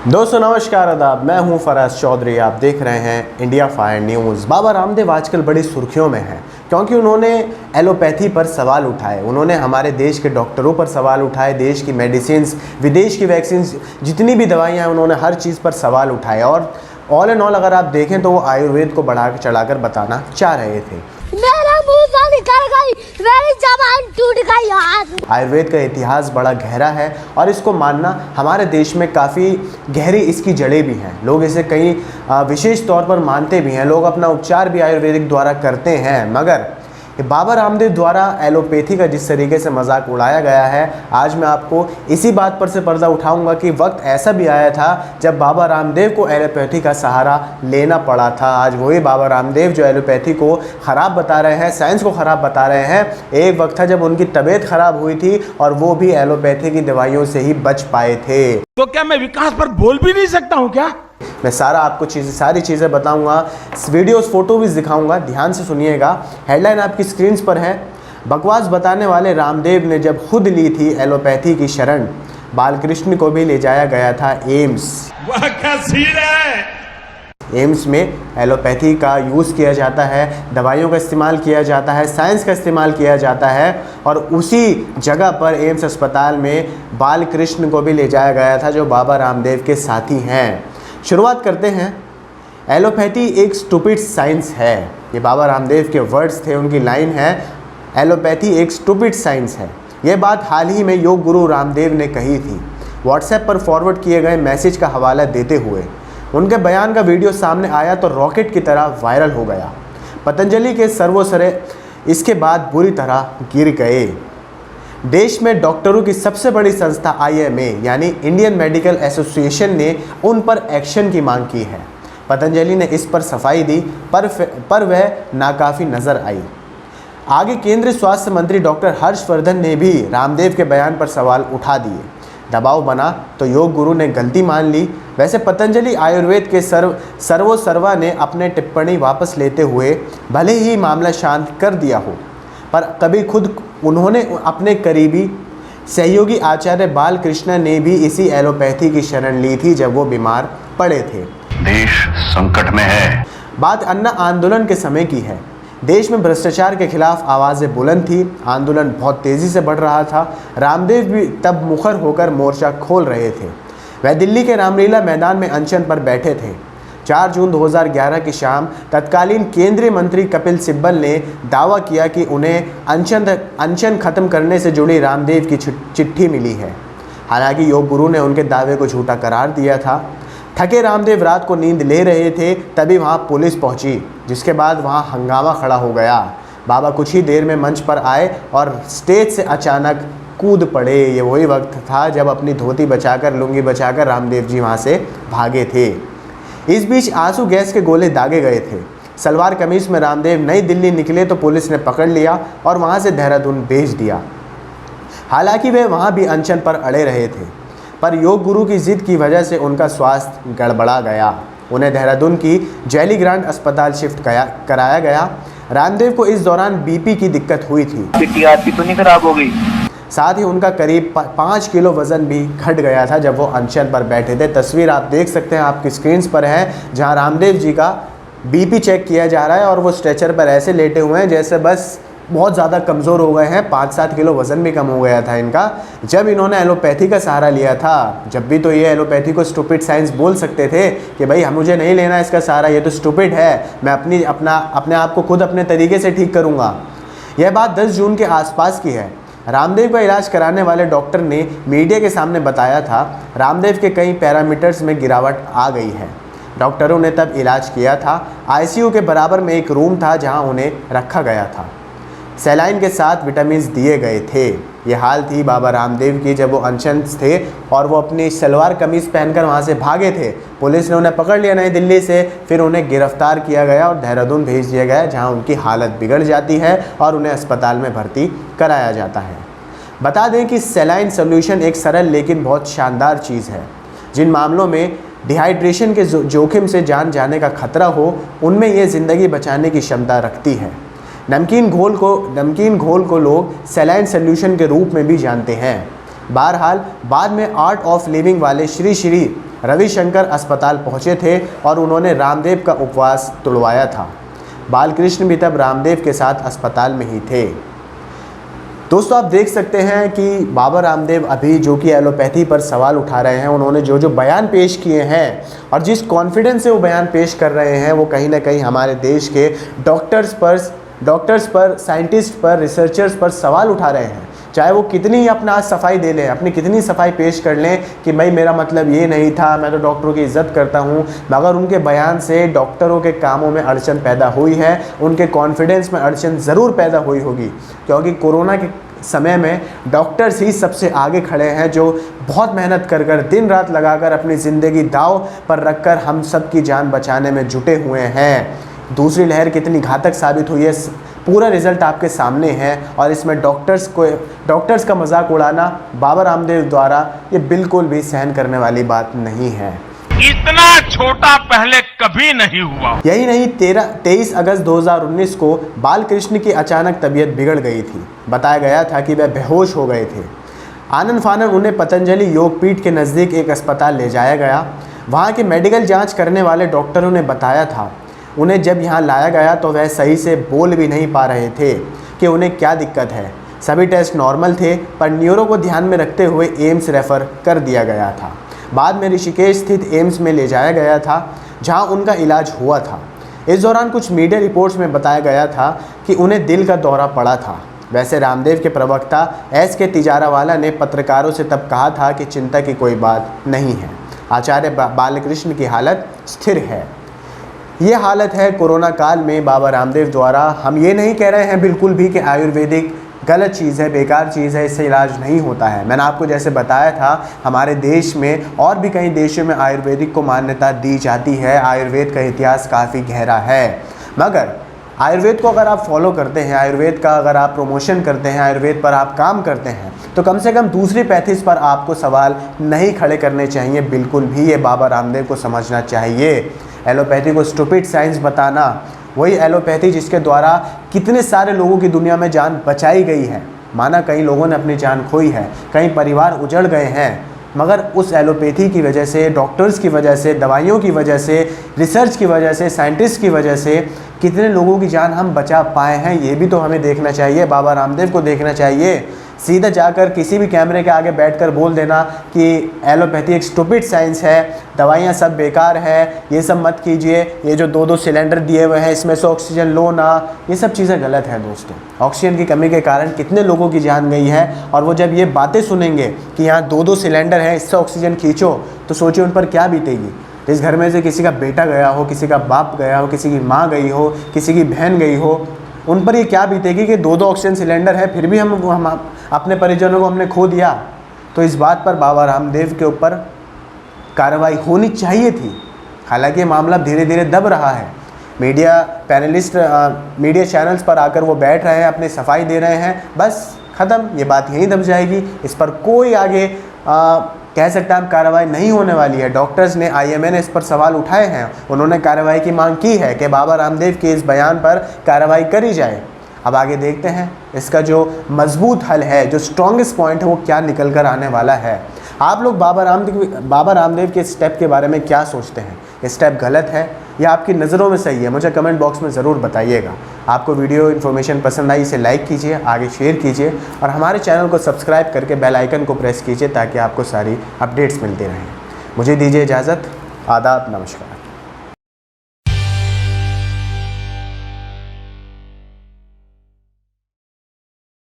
दोस्तों नमस्कार आदाब, मैं हूं फराज चौधरी। आप देख रहे हैं India fire news. Baba Ramdev आजकल बड़ी सुर्खियों में हैं क्योंकि उन्होंने एलोपैथी पर सवाल उठाए, उन्होंने हमारे देश के डॉक्टरों पर सवाल उठाए, देश की मेडिसिन्स, विदेश की वैक्सीन्स, जितनी भी दवाइयाँ हैं उन्होंने हर चीज़ पर सवाल उठाए। और ऑल एंड ऑल अगर आप देखें तो वो आयुर्वेद को बढ़ा चढ़ाकर बताना चाह रहे थे। मेरा मुंह से निकल गई, मेरी जबान टूट गई यार। आयुर्वेद का इतिहास बड़ा गहरा है और इसको मानना हमारे देश में काफ़ी गहरी इसकी जड़ें भी हैं। लोग इसे कई विशेष तौर पर मानते भी हैं, लोग अपना उपचार भी आयुर्वेदिक द्वारा करते हैं। मगर बाबा रामदेव द्वारा एलोपैथी का जिस तरीके से मजाक उड़ाया गया है, आज मैं आपको इसी बात पर से पर्दा उठाऊंगा कि वक्त ऐसा भी आया था जब बाबा रामदेव को एलोपैथी का सहारा लेना पड़ा था। आज वही बाबा रामदेव जो एलोपैथी को ख़राब बता रहे हैं, साइंस को ख़राब बता रहे हैं, एक वक्त था जब उनकी तबीयत ख़राब हुई थी और वो भी एलोपैथी की दवाइयों से ही बच पाए थे। तो क्या मैं विकास पर बोल भी नहीं सकता हूँ क्या? मैं आपको सारी चीज़ें बताऊंगा, वीडियोस फोटो भी दिखाऊंगा, ध्यान से सुनिएगा। हेडलाइन आपकी स्क्रीन पर है। बकवास बताने वाले रामदेव ने जब खुद ली थी एलोपैथी की शरण, बालकृष्ण को भी ले जाया गया था एम्स। वह क्या सीन है? एम्स में एलोपैथी का यूज़ किया जाता है, दवाइयों का इस्तेमाल किया जाता है, साइंस का इस्तेमाल किया जाता है और उसी जगह पर एम्स अस्पताल में बालकृष्ण को भी ले जाया गया था जो बाबा रामदेव के साथी हैं। शुरुआत करते हैं। एलोपैथी एक स्टूपिड साइंस है, ये बाबा रामदेव के वर्ड्स थे, उनकी लाइन है, एलोपैथी एक स्टूपिड साइंस है। ये बात हाल ही में योग गुरु रामदेव ने कही थी, व्हाट्सएप पर फॉरवर्ड किए गए मैसेज का हवाला देते हुए। उनके बयान का वीडियो सामने आया तो रॉकेट की तरह वायरल हो गया। पतंजलि के सर्वोसरे इसके बाद बुरी तरह गिर गए। देश में डॉक्टरों की सबसे बड़ी संस्था IMA यानी इंडियन मेडिकल एसोसिएशन ने उन पर एक्शन की मांग की है। पतंजलि ने इस पर सफाई दी पर वह नाकाफ़ी नज़र आई। आगे केंद्रीय स्वास्थ्य मंत्री डॉक्टर हर्षवर्धन ने भी रामदेव के बयान पर सवाल उठा दिए। दबाव बना तो योग गुरु ने गलती मान ली। वैसे पतंजलि आयुर्वेद के सर्वोसर्वा ने अपने टिप्पणी वापस लेते हुए भले ही मामला शांत कर दिया हो, पर कभी खुद उन्होंने अपने करीबी सहयोगी आचार्य बालकृष्ण ने भी इसी एलोपैथी की शरण ली थी जब वो बीमार पड़े थे। देश संकट में है। बात अन्ना आंदोलन के समय की है। देश में भ्रष्टाचार के खिलाफ आवाज़ें बुलंद थी, आंदोलन बहुत तेज़ी से बढ़ रहा था। रामदेव भी तब मुखर होकर मोर्चा खोल रहे थे। वह दिल्ली के रामलीला मैदान में अनशन पर बैठे थे। 4 जून 2011 की शाम तत्कालीन केंद्रीय मंत्री कपिल सिब्बल ने दावा किया कि उन्हें अनशन खत्म करने से जुड़ी रामदेव की चिट्ठी मिली है। हालांकि योग गुरु ने उनके दावे को झूठा करार दिया था। थके रामदेव रात को नींद ले रहे थे, तभी वहां पुलिस पहुंची, जिसके बाद वहां हंगामा खड़ा हो गया। बाबा कुछ ही देर में मंच पर आए और स्टेज से अचानक कूद पड़े। ये वही वक्त था जब अपनी धोती बचाकर, लुंगी बचाकर रामदेव जी वहाँ से भागे थे। इस बीच आंसू गैस के गोले दागे गए थे। सलवार कमीज में रामदेव नई दिल्ली निकले तो पुलिस ने पकड़ लिया और वहाँ से देहरादून भेज दिया। हालांकि वे वहाँ भी अनशन पर अड़े रहे थे, पर योग गुरु की जिद की वजह से उनका स्वास्थ्य गड़बड़ा गया। उन्हें देहरादून की जैली ग्रांट अस्पताल शिफ्ट कराया गया। रामदेव को इस दौरान BP की दिक्कत हुई थी। TRP तो नहीं खराब हो गई? साथ ही उनका करीब 5 किलो वज़न भी घट गया था जब वो अनशन पर बैठे थे। तस्वीर आप देख सकते हैं, आपकी स्क्रीन पर है, जहां रामदेव जी का BP चेक किया जा रहा है और वो स्ट्रेचर पर ऐसे लेटे हुए हैं जैसे बस बहुत ज़्यादा कमज़ोर हो गए हैं। 5-7 किलो वज़न भी कम हो गया था इनका जब इन्होंने एलोपैथी का सहारा लिया था। जब भी तो ये एलोपैथी को स्टूपिड साइंस बोल सकते थे कि भाई मुझे नहीं लेना इसका सहारा, ये तो स्टूपिड है, मैं अपने आप को खुद अपने तरीके से ठीक करूँगा। यह बात 10 जून के आसपास की है। रामदेव का इलाज कराने वाले डॉक्टर ने मीडिया के सामने बताया था रामदेव के कई पैरामीटर्स में गिरावट आ गई है। डॉक्टरों ने तब इलाज किया था। ICU के बराबर में एक रूम था जहां उन्हें रखा गया था। सैलाइन के साथ विटामिन दिए गए थे। ये हाल थी बाबा रामदेव की जब वो अनशन थे और वो अपनी सलवार कमीज़ पहनकर वहाँ से भागे थे। पुलिस ने उन्हें पकड़ लिया नई दिल्ली से, फिर उन्हें गिरफ्तार किया गया और देहरादून भेज दिया गया, जहाँ उनकी हालत बिगड़ जाती है और उन्हें अस्पताल में भर्ती कराया जाता है। बता दें कि सैलाइन सोल्यूशन एक सरल लेकिन बहुत शानदार चीज़ है। जिन मामलों में डिहाइड्रेशन के जोखिम से जान जाने का खतरा हो, उनमें ये ज़िंदगी बचाने की क्षमता रखती है। नमकीन घोल को लोग सैलाइन सोल्यूशन के रूप में भी जानते हैं। बहरहाल बाद में आर्ट ऑफ लिविंग वाले श्री रविशंकर अस्पताल पहुंचे थे और उन्होंने रामदेव का उपवास तोड़वाया था। बालकृष्ण भी तब रामदेव के साथ अस्पताल में ही थे। दोस्तों, आप देख सकते हैं कि बाबा रामदेव अभी जो कि एलोपैथी पर सवाल उठा रहे हैं, उन्होंने जो जो बयान पेश किए हैं और जिस कॉन्फिडेंस से वो बयान पेश कर रहे हैं, वो कहीं ना कहीं हमारे देश के डॉक्टर्स पर, साइंटिस्ट पर, रिसर्चर्स पर सवाल उठा रहे हैं। चाहे वो कितनी अपना सफाई दे लें, अपनी कितनी सफाई पेश कर लें कि भाई मेरा मतलब ये नहीं था, मैं तो डॉक्टरों की इज़्ज़त करता हूँ, मगर उनके बयान से डॉक्टरों के कामों में अड़चन पैदा हुई है, उनके कॉन्फिडेंस में अड़चन ज़रूर पैदा हुई होगी। क्योंकि कोरोना के समय में डॉक्टर्स ही सबसे आगे खड़े हैं, जो बहुत मेहनत कर कर दिन रात लगाकर अपनी ज़िंदगी दांव पर रखकर हम सब की जान बचाने में जुटे हुए हैं। दूसरी लहर कितनी घातक साबित हुई है, पूरा रिजल्ट आपके सामने है और इसमें डॉक्टर्स का मजाक उड़ाना बाबा रामदेव द्वारा ये बिल्कुल भी सहन करने वाली बात नहीं है। इतना छोटा पहले कभी नहीं हुआ। यही नहीं, 23 अगस्त 2019 को बालकृष्ण की अचानक तबीयत बिगड़ गई थी। बताया गया था कि वह बेहोश हो गए थे। आनन फानन उन्हें पतंजलि योगपीठ के नज़दीक एक अस्पताल ले जाया गया। वहाँ के मेडिकल जांच करने वाले डॉक्टरों ने बताया था, उन्हें जब यहाँ लाया गया तो वह सही से बोल भी नहीं पा रहे थे कि उन्हें क्या दिक्कत है। सभी टेस्ट नॉर्मल थे, पर न्यूरो को ध्यान में रखते हुए एम्स रेफ़र कर दिया गया था। बाद में ऋषिकेश स्थित एम्स में ले जाया गया था, जहाँ उनका इलाज हुआ था। इस दौरान कुछ मीडिया रिपोर्ट्स में बताया गया था कि उन्हें दिल का दौरा पड़ा था। वैसे रामदेव के प्रवक्ता SK तिजारावाला ने पत्रकारों से तब कहा था कि चिंता की कोई बात नहीं है, आचार्य बालकृष्ण की हालत स्थिर है। ये हालत है कोरोना काल में बाबा रामदेव द्वारा। हम ये नहीं कह रहे हैं बिल्कुल भी कि आयुर्वेदिक गलत चीज़ है, बेकार चीज़ है, इससे इलाज नहीं होता है। मैंने आपको जैसे बताया था, हमारे देश में और भी कई देशों में आयुर्वेदिक को मान्यता दी जाती है। आयुर्वेद का इतिहास काफ़ी गहरा है, मगर आयुर्वेद को अगर आप फॉलो करते हैं, आयुर्वेद का अगर आप प्रमोशन करते हैं, आयुर्वेद पर आप काम करते हैं, तो कम से कम दूसरी पैथीज पर आपको सवाल नहीं खड़े करने चाहिए बिल्कुल भी। ये बाबा रामदेव को समझना चाहिए। एलोपैथी को स्टूपिड साइंस बताना, वही एलोपैथी जिसके द्वारा कितने सारे लोगों की दुनिया में जान बचाई गई है। माना कई लोगों ने अपनी जान खोई है, कई परिवार उजड़ गए हैं, मगर उस एलोपैथी की वजह से, डॉक्टर्स की वजह से, दवाइयों की वजह से, रिसर्च की वजह से, साइंटिस्ट की वजह से कितने लोगों की जान हम बचा पाए हैं, ये भी तो हमें देखना चाहिए। बाबा रामदेव को देखना चाहिए। सीधा जाकर किसी भी कैमरे के आगे बैठकर बोल देना कि एलोपैथी एक स्टूपिड साइंस है, दवाइयाँ सब बेकार है, ये सब मत कीजिए, ये जो 2-2 सिलेंडर दिए हुए हैं इसमें से ऑक्सीजन लो ना, ये सब चीज़ें गलत हैं दोस्तों। ऑक्सीजन की कमी के कारण कितने लोगों की जान गई है, और वो जब ये बातें सुनेंगे कि यहाँ 2-2 सिलेंडर हैं, इससे ऑक्सीजन खींचो, तो सोचिए उन पर क्या बीतेगी। इस घर में से किसी का बेटा गया हो, किसी का बाप गया हो, किसी की माँ गई हो, किसी की बहन गई हो, उन पर ये क्या बीतेगी कि 2-2 ऑक्सीजन सिलेंडर है, फिर भी हम अपने परिजनों को हमने खो दिया। तो इस बात पर बाबा रामदेव के ऊपर कार्रवाई होनी चाहिए थी। हालांकि ये मामला धीरे धीरे दब रहा है। मीडिया पैनलिस्ट मीडिया चैनल्स पर आकर वो बैठ रहे हैं, अपनी सफाई दे रहे हैं, बस ख़त्म, ये बात यहीं दब जाएगी। इस पर कोई आगे कह सकता है कार्रवाई नहीं होने वाली है। डॉक्टर्स ने, IMA ने इस पर सवाल उठाए हैं, उन्होंने कार्रवाई की मांग की है कि बाबा रामदेव के इस बयान पर कार्रवाई करी जाए। अब आगे देखते हैं इसका जो मजबूत हल है, जो स्ट्रॉन्गेस्ट पॉइंट है, वो क्या निकल कर आने वाला है। आप लोग बाबा रामदेव के स्टेप के बारे में क्या सोचते हैं? ये स्टेप गलत है या आपकी नज़रों में सही है? मुझे कमेंट बॉक्स में ज़रूर बताइएगा। आपको वीडियो इन्फॉर्मेशन पसंद आई, इसे लाइक कीजिए, आगे शेयर कीजिए और हमारे चैनल को सब्सक्राइब करके बेल आइकन को प्रेस कीजिए ताकि आपको सारी अपडेट्स मिलती रहें। मुझे दीजिए इजाज़त। आदाब, नमस्कार।